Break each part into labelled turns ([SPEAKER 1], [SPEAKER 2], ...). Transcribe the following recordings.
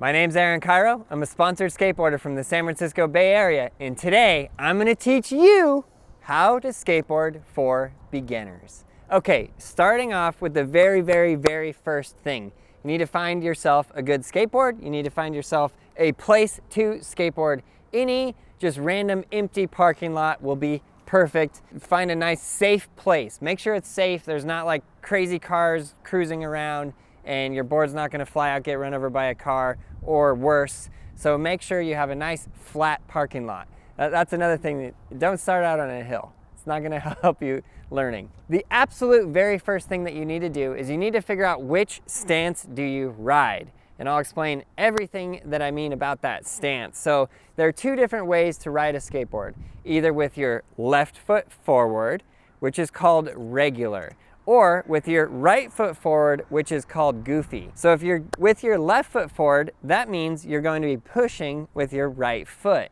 [SPEAKER 1] My name's Aaron Cairo. I'm a sponsored skateboarder from the San Francisco Bay Area, and today I'm going to teach you how to skateboard for beginners. Okay, starting off with the very first thing. You need to find yourself a good skateboard. You need to find yourself a place to skateboard. Any just random empty parking lot will be perfect. Find a nice safe place. Make sure it's safe. There's not like crazy cars cruising around and your board's not going to fly out, get run over by a car, or worse. So make sure you have a nice flat parking lot. That's another thing. Don't start out on a hill. It's not going to help you learning. The absolute very first thing that you need to do is you need to figure out which stance do you ride. And I'll explain everything that I mean about that stance. So there are two different ways to ride a skateboard. Either with your left foot forward, which is called regular, or with your right foot forward, which is called goofy. So if you're with your left foot forward, that means you're going to be pushing with your right foot.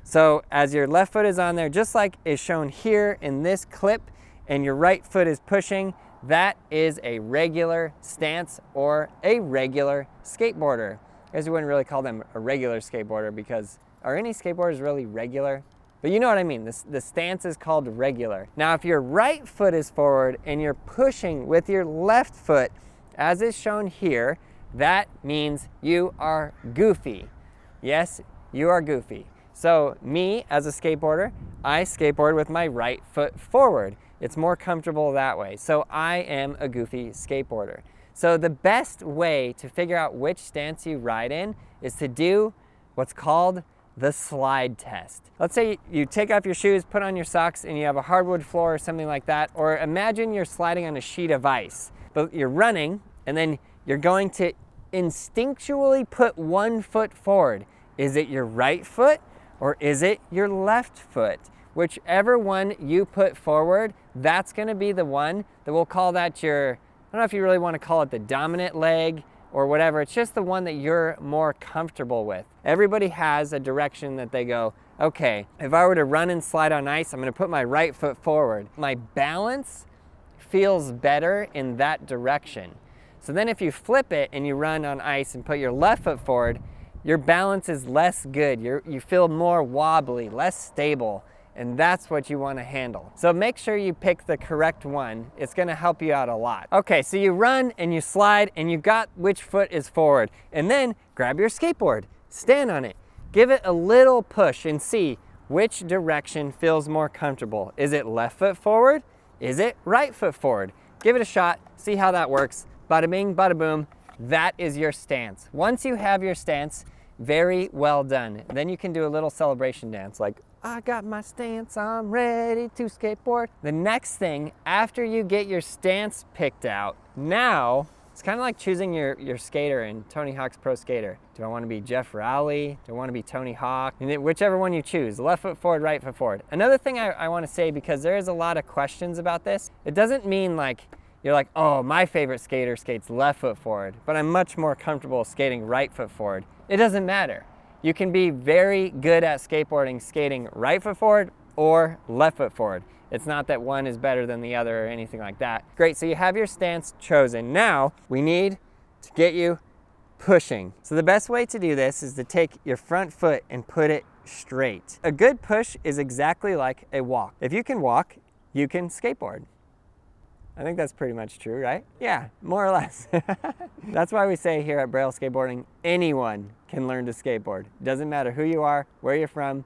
[SPEAKER 1] So as your left foot is on there, just like is shown here in this clip, and your right foot is pushing, that is a regular stance or a regular skateboarder. I guess you wouldn't really call them a regular skateboarder because are any skateboarders really regular? But you know what I mean, the stance is called regular. Now if your right foot is forward and you're pushing with your left foot, as is shown here, that means you are goofy. Yes, you are goofy. So me, as a skateboarder, I skateboard with my right foot forward. It's more comfortable that way. So I am a goofy skateboarder. So the best way to figure out which stance you ride in is to do what's called the slide test. Let's say you take off your shoes, put on your socks, and you have a hardwood floor or something like that, or imagine you're sliding on a sheet of ice, but you're running, and then you're going to instinctually put one foot forward. Is it your right foot, or is it your left foot? Whichever one you put forward, that's gonna be the one that we'll call that your, I don't know if you really wanna call it the dominant leg, or whatever. It's just the one that you're more comfortable with. Everybody has a direction that they go, okay, if I were to run and slide on ice, I'm gonna put my right foot forward. My balance feels better in that direction. So then if you flip it and you run on ice and put your left foot forward, your balance is less good. You feel more wobbly, less stable, and that's what you want to handle. So make sure you pick the correct one. It's going to help you out a lot. Okay, so you run and you slide and you got which foot is forward. And then grab your skateboard, stand on it, give it a little push and see which direction feels more comfortable. Is it left foot forward? Is it right foot forward? Give it a shot, see how that works. Bada bing, bada boom. That is your stance. Once you have your stance, very well done. Then you can do a little celebration dance like, I got my stance, I'm ready to skateboard. The next thing, after you get your stance picked out, now it's kind of like choosing your skater in Tony Hawk's Pro Skater. Do I want to be Jeff Rowley? Do I want to be Tony Hawk? And whichever one you choose, left foot forward, right foot forward. Another thing I want to say, because there is a lot of questions about this, it doesn't mean like, you're like, oh, my favorite skater skates left foot forward, but I'm much more comfortable skating right foot forward. It doesn't matter. You can be very good at skateboarding, skating right foot forward or left foot forward. It's not that one is better than the other or anything like that. Great, so you have your stance chosen. Now, we need to get you pushing. So the best way to do this is to take your front foot and put it straight. A good push is exactly like a walk. If you can walk, you can skateboard. I think that's pretty much true, right? Yeah, more or less. That's why we say here at Braille Skateboarding, anyone can learn to skateboard. Doesn't matter who you are, where you're from,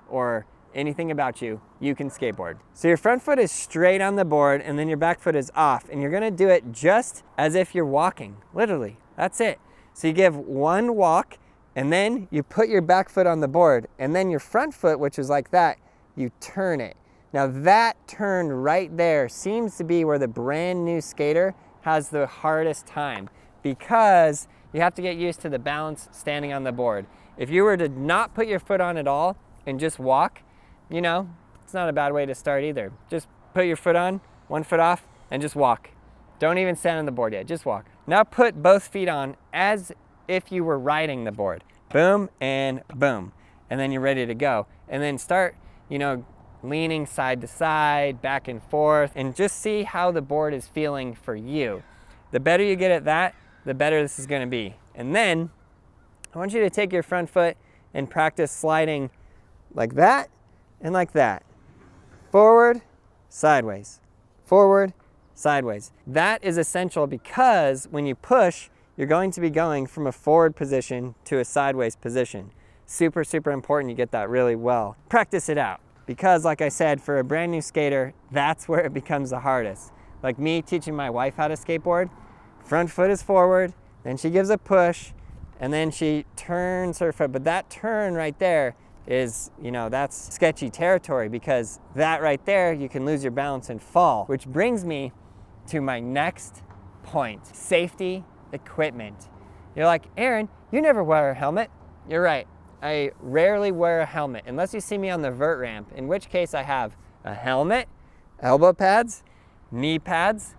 [SPEAKER 1] or anything about you, you can skateboard. So your front foot is straight on the board and then your back foot is off, and you're gonna do it just as if you're walking, literally, that's it. So you give one walk and then you put your back foot on the board and then your front foot, which is like that, you turn it. Now that turn right there seems to be where the brand new skater has the hardest time because you have to get used to the balance standing on the board. If you were to not put your foot on at all and just walk, you know, it's not a bad way to start either. Just put your foot on, one foot off, and just walk. Don't even stand on the board yet, just walk. Now put both feet on as if you were riding the board. Boom and boom. And then you're ready to go. And then start, you know, leaning side to side, back and forth, and just see how the board is feeling for you. The better you get at that, the better this is going to be. And then I want you to take your front foot and practice sliding like that and like that. Forward, sideways. Forward, sideways. That is essential because when you push, you're going to be going from a forward position to a sideways position. Super, super important you get that really well. Practice it out because, like I said, for a brand new skater, that's where it becomes the hardest. Like me teaching my wife how to skateboard, front foot is forward, then she gives a push, and then she turns her foot. But that turn right there is, that's sketchy territory because that right there, you can lose your balance and fall. Which brings me to my next point, safety equipment. You're like, Aaron, you never wear a helmet. You're right, I rarely wear a helmet unless you see me on the vert ramp, in which case I have a helmet, elbow pads, knee pads,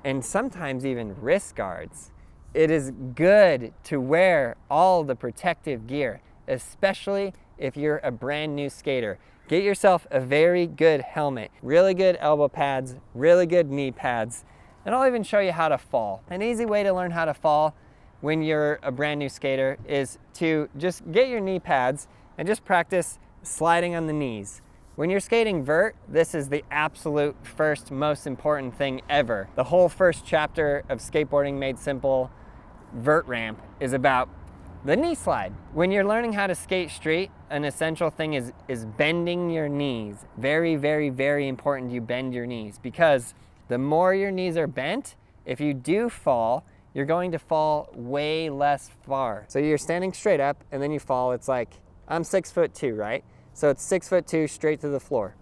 [SPEAKER 1] and sometimes even wrist guards. It is good to wear all the protective gear, especially if you're a brand new skater. Get yourself a very good helmet, really good elbow pads, really good knee pads, and I'll even show you how to fall. An easy way to learn how to fall when you're a brand new skater is to just get your knee pads and just practice sliding on the knees. When you're skating vert, this is the absolute first most important thing ever. The whole first chapter of Skateboarding Made Simple vert ramp is about the knee slide. When you're learning how to skate street, an essential thing is bending your knees. Very, very, very important you bend your knees because the more your knees are bent, if you do fall, you're going to fall way less far. So you're standing straight up and then you fall. It's like, I'm 6'2", right? So it's 6'2" straight to the floor.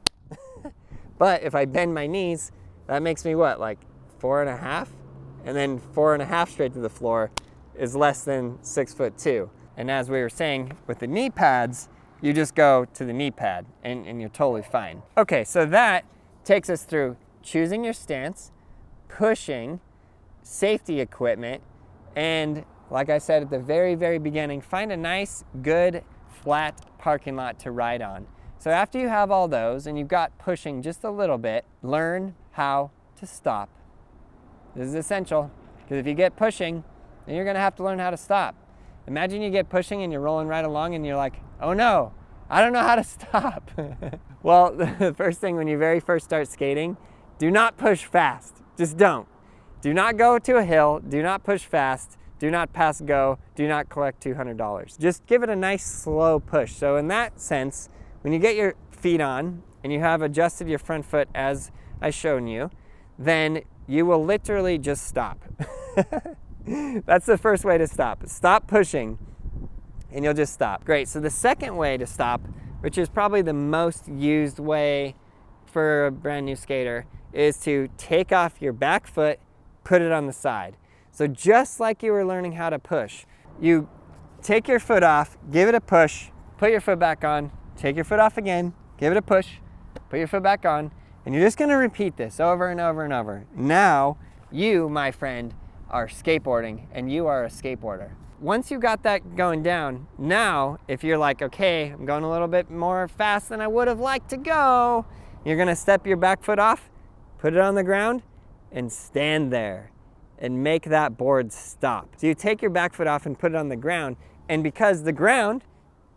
[SPEAKER 1] But if I bend my knees, that makes me what, like 4.5? And then 4.5 straight to the floor is less than 6'2". And as we were saying with the knee pads, you just go to the knee pad and you're totally fine. Okay, so that takes us through choosing your stance, pushing, safety equipment, and like I said at the very, very beginning, find a nice, good, flat parking lot to ride on. So after you have all those and you've got pushing just a little bit, learn how to stop. This is essential because if you get pushing, then you're gonna have to learn how to stop. Imagine you get pushing and you're rolling right along and you're like, oh no, I don't know how to stop. Well, the first thing when you very first start skating, do not push fast, just don't. Do not go to a hill, do not push fast, do not pass go, do not collect $200. Just give it a nice slow push. So in that sense, when you get your feet on and you have adjusted your front foot as I shown you, then you will literally just stop. That's the first way to stop. Stop pushing and you'll just stop. Great, so the second way to stop, which is probably the most used way for a brand new skater, is to take off your back foot, put it on the side. So just like you were learning how to push, you take your foot off, give it a push, put your foot back on, take your foot off again, give it a push, put your foot back on, and you're just gonna repeat this over and over and over. Now, you, my friend, are skateboarding and you are a skateboarder. Once you got that going down, now, if you're like, okay, I'm going a little bit more fast than I would have liked to go, you're gonna step your back foot off, put it on the ground, and stand there and make that board stop. So you take your back foot off and put it on the ground, and because the ground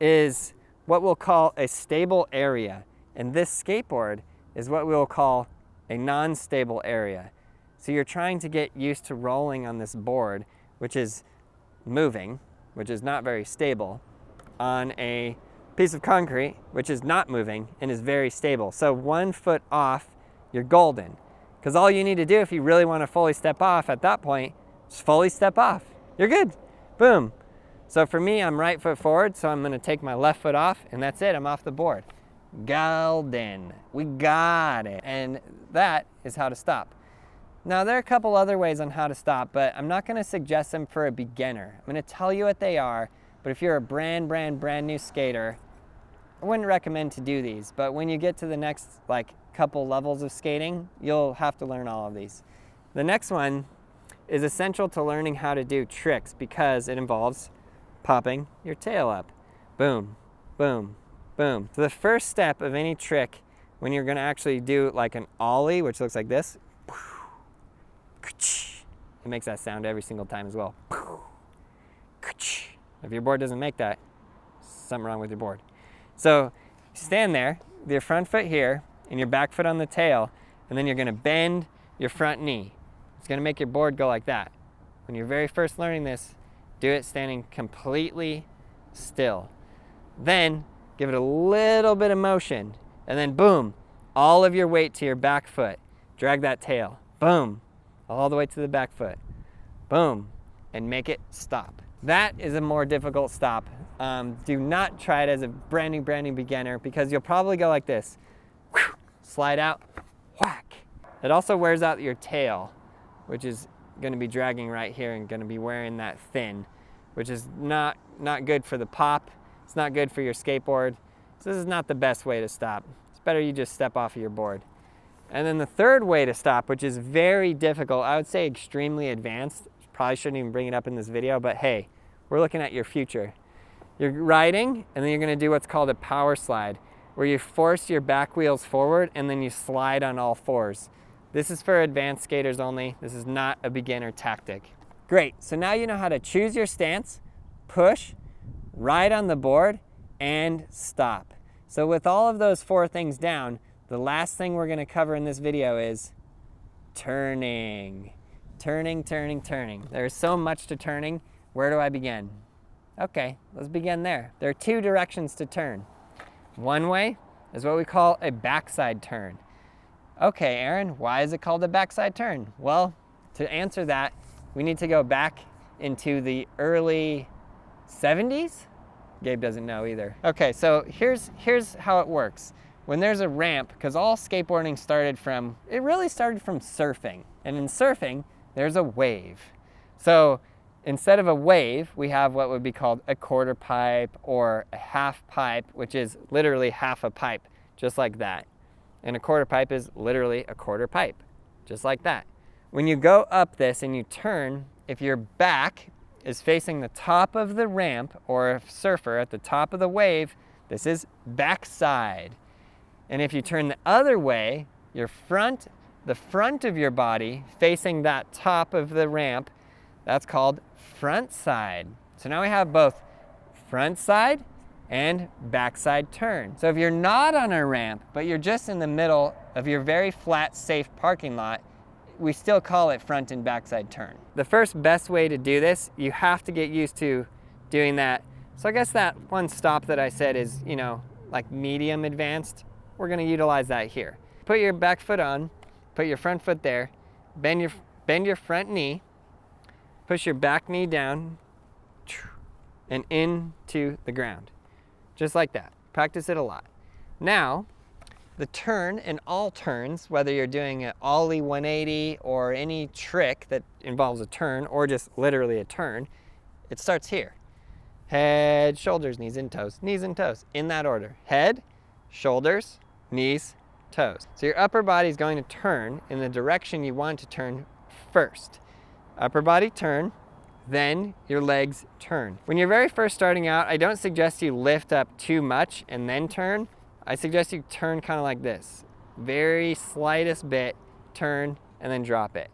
[SPEAKER 1] is what we'll call a stable area, and this skateboard is what we'll call a non-stable area. So you're trying to get used to rolling on this board, which is moving, which is not very stable, on a piece of concrete, which is not moving and is very stable. So 1 foot off, you're golden. Because all you need to do if you really want to fully step off at that point, just fully step off. You're good. Boom. So for me, I'm right foot forward, so I'm going to take my left foot off, and that's it. I'm off the board. Golden. We got it. And that is how to stop. Now, there are a couple other ways on how to stop, but I'm not going to suggest them for a beginner. I'm going to tell you what they are, but if you're a brand new skater, I wouldn't recommend to do these. But when you get to the next couple levels of skating, you'll have to learn all of these. The next one is essential to learning how to do tricks because it involves popping your tail up. Boom, boom, boom. So the first step of any trick when you're going to actually do like an ollie, which looks like this, it makes that sound every single time as well. If your board doesn't make that, something wrong with your board. So stand there, with your front foot here, and your back foot on the tail, and then you're gonna bend your front knee. It's gonna make your board go like that. When you're very first learning this, do it standing completely still. Then give it a little bit of motion, and then boom, all of your weight to your back foot. Drag that tail, boom, all the way to the back foot, boom, and make it stop. That is a more difficult stop. Do not try it as a brand new beginner, because you'll probably go like this. Whew, slide out, whack. It also wears out your tail, which is gonna be dragging right here and gonna be wearing that thin, which is not good for the pop. It's not good for your skateboard. So this is not the best way to stop. It's better you just step off of your board. And then the third way to stop, which is very difficult, I would say extremely advanced. Probably shouldn't even bring it up in this video, but hey, we're looking at your future. You're riding, and then you're gonna do what's called a power slide, where you force your back wheels forward and then you slide on all fours. This is for advanced skaters only. This is not a beginner tactic. Great, so now you know how to choose your stance, push, ride on the board, and stop. So with all of those 4 things down, the last thing we're gonna cover in this video is turning. Turning. There's so much to turning. Where do I begin? Okay, let's begin there. There are 2 directions to turn. One way is what we call a backside turn. Okay, Aaron, why is it called a backside turn? Well, to answer that, we need to go back into the early 70s? Gabe doesn't know either. Okay, so here's how it works. When there's a ramp, because all skateboarding really started from surfing. And in surfing, there's a wave. So instead of a wave, we have what would be called a quarter pipe or a half pipe, which is literally half a pipe, just like that. And a quarter pipe is literally a quarter pipe, just like that. When you go up this and you turn, if your back is facing the top of the ramp, or a surfer at the top of the wave, this is backside. And if you turn the other way, the front of your body facing that top of the ramp, that's called front side. So now we have both front side and backside turn. So if you're not on a ramp, but you're just in the middle of your very flat, safe parking lot, we still call it front and backside turn. The first best way to do this, you have to get used to doing that. So I guess that one stop that I said is, like medium advanced. We're gonna utilize that here. Put your back foot on, put your front foot there, bend your front knee, push your back knee down, and into the ground. Just like that. Practice it a lot. Now, the turn and all turns, whether you're doing an ollie 180 or any trick that involves a turn or just literally a turn, it starts here. Head, shoulders, knees and toes, in that order. Head, shoulders, knees, toes. So your upper body is going to turn in the direction you want to turn first. Upper body turn, then your legs turn. When you're very first starting out, I don't suggest you lift up too much and then turn. I suggest you turn kind of like this. Very slightest bit, turn, and then drop it.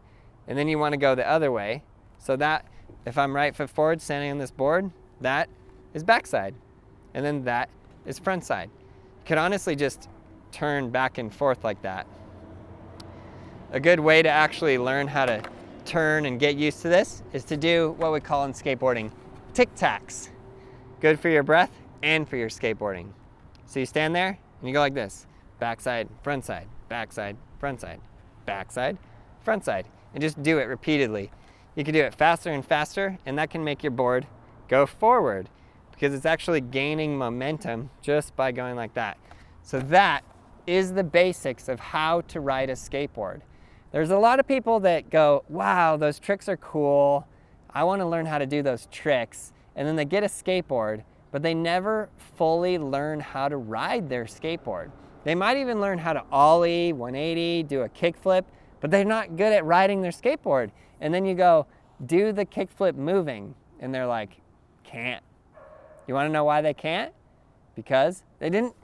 [SPEAKER 1] And then you want to go the other way. So that, if I'm right foot forward standing on this board, that is backside. And then that is front side. You could honestly just turn back and forth like that. A good way to actually learn how to turn and get used to this is to do what we call in skateboarding tacs. Good for your breath and for your skateboarding. So you stand there and you go like this: backside, front side, backside, front side, backside, front side, and just do it repeatedly. You can do it faster and faster, and that can make your board go forward because it's actually gaining momentum just by going like that. So that is the basics of how to ride a skateboard. There's a lot of people that go, wow, those tricks are cool. I want to learn how to do those tricks. And then they get a skateboard, but they never fully learn how to ride their skateboard. They might even learn how to ollie, 180, do a kickflip, but they're not good at riding their skateboard. And then you go, do the kickflip moving. And they're like, can't. You want to know why they can't? Because they didn't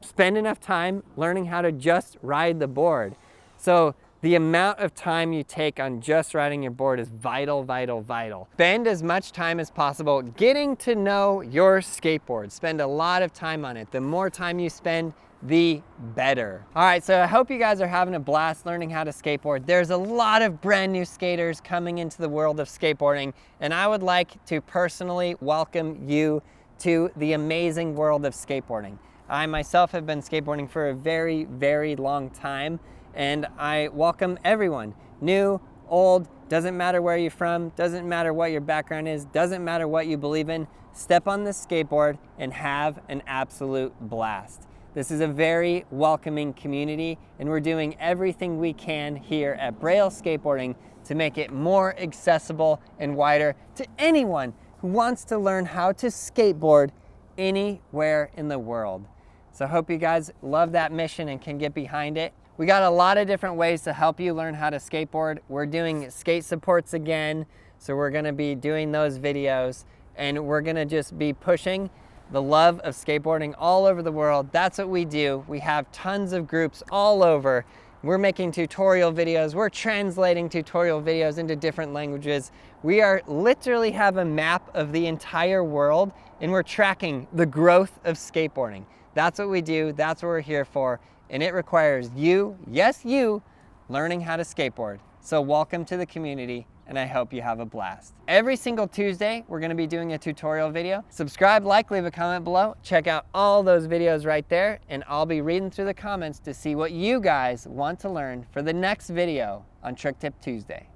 [SPEAKER 1] spend enough time learning how to just ride the board. So The amount of time you take on just riding your board is vital, vital, vital. Spend as much time as possible getting to know your skateboard. Spend a lot of time on it. The more time you spend, the better. All right, so I hope you guys are having a blast learning how to skateboard. There's a lot of brand new skaters coming into the world of skateboarding, and I would like to personally welcome you to the amazing world of skateboarding. I myself have been skateboarding for a very, very long time, and I welcome everyone, new, old, doesn't matter where you're from, doesn't matter what your background is, doesn't matter what you believe in, step on this skateboard and have an absolute blast. This is a very welcoming community, and we're doing everything we can here at Braille Skateboarding to make it more accessible and wider to anyone who wants to learn how to skateboard anywhere in the world. So I hope you guys love that mission and can get behind it. We got a lot of different ways to help you learn how to skateboard. We're doing skate supports again, so we're gonna be doing those videos, and we're gonna just be pushing the love of skateboarding all over the world. That's what we do. We have tons of groups all over. We're making tutorial videos. We're translating tutorial videos into different languages. We are literally have a map of the entire world, and we're tracking the growth of skateboarding. That's what we do. That's what we're here for. And it requires you, yes you, learning how to skateboard. So welcome to the community, and I hope you have a blast. Every single Tuesday, we're gonna be doing a tutorial video. Subscribe, like, leave a comment below. Check out all those videos right there, and I'll be reading through the comments to see what you guys want to learn for the next video on Trick Tip Tuesday.